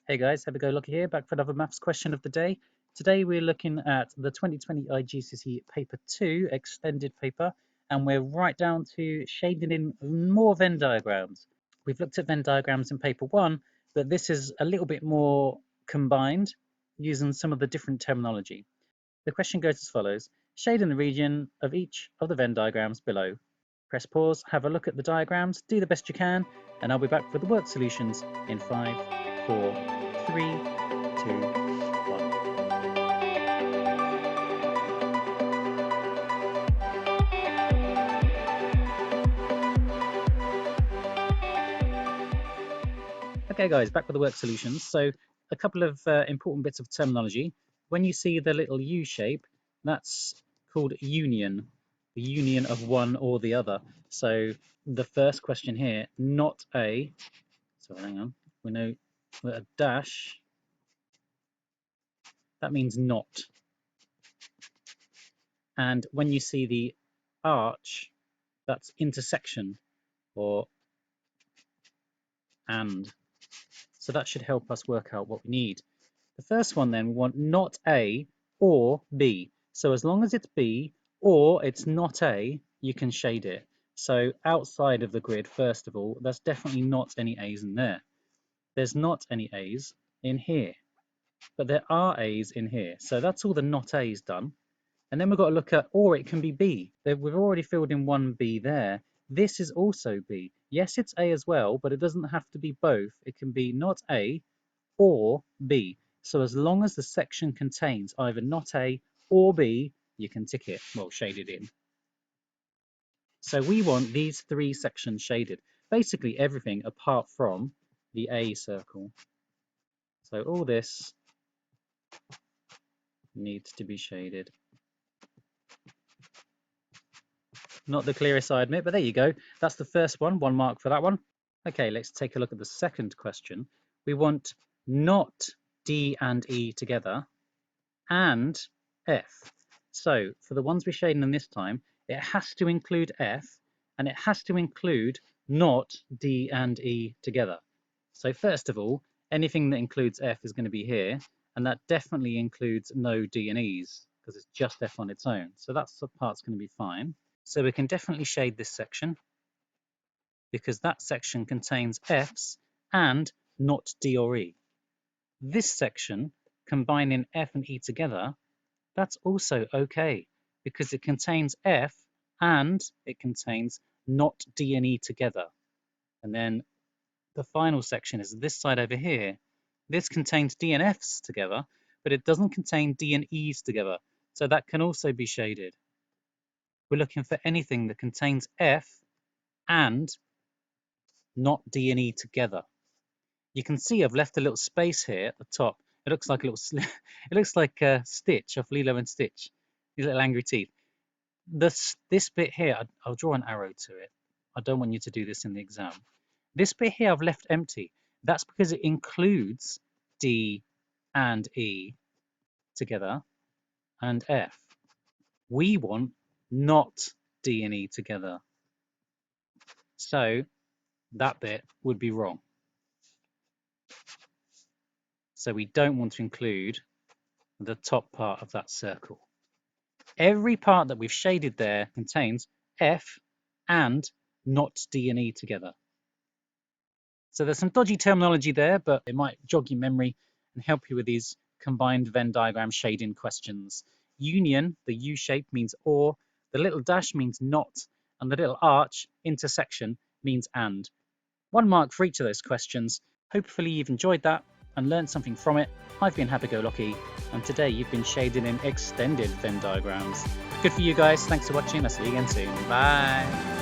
Hey guys, Happy-Go-Lucky here, back for another maths question of the day. Today we're looking at the 2020 GCSE Paper 2 extended paper, and we're right down to shading in more Venn diagrams. We've looked at Venn diagrams in Paper 1, but this is a little bit more combined using some of the different terminology. The question goes as follows. Shade in the region of each of the Venn diagrams below. Press pause, have a look at the diagrams, do the best you can, and I'll be back with the work solutions in 5, 4, 3, 2, 1. Okay guys, back with the work solutions. So a couple of important bits of terminology. When you see the little U shape, that's called union, the union of one or the other. So the first question here, not a, so hang on, we know that a dash, that means not. And when you see the arch, that's intersection or and. So that should help us work out what we need. The first one then, we want not A or B. So as long as it's B or it's not A, you can shade it. So outside of the grid, first of all, there's definitely not any A's in there. There's not any A's in here, but there are A's in here. So that's all the not A's done. And then we've got to look at, or it can be B. We've already filled in one B there. This is also B. Yes, it's A as well, but it doesn't have to be both. It can be not A or B. So as long as the section contains either not A or B, you can tick it, well, shade it in. So we want these three sections shaded. Basically everything apart from the A circle. So all this needs to be shaded. Not the clearest, I admit, but there you go. That's the first one, 1 mark for that one. Okay, let's take a look at the second question. We want not D and E together and F. So for the ones we're shading in this time, it has to include F and it has to include not D and E together. So first of all, anything that includes F is going to be here, and that definitely includes no D and E's because it's just F on its own. So that part's going to be fine. So we can definitely shade this section because that section contains F's and not D or E. This section, combining F and E together, that's also okay because it contains F and it contains not D and E together. And then the final section is this side over here. This contains D and F's together, but it doesn't contain D and E's together. So that can also be shaded. We're looking for anything that contains F and not D and E together. You can see I've left a little space here at the top. It looks like a little it looks like a Stitch off Lilo and Stitch. These little angry teeth. This bit here, I'll draw an arrow to it. I don't want you to do this in the exam. This bit here I've left empty. That's because it includes D and E together and F. We want not D and E together. So that bit would be wrong. So we don't want to include the top part of that circle. Every part that we've shaded there contains F and not D and E together. So there's some dodgy terminology there, but it might jog your memory and help you with these combined Venn diagram shading questions. Union, the U shape, means or, the little dash means not, and the little arch, intersection, means and. 1 mark for each of those questions. Hopefully you've enjoyed that and learned something from it. I've been Happy-Go-Lucky, and today you've been shading in extended Venn diagrams. Good for you guys. Thanks for watching. I'll see you again soon. Bye.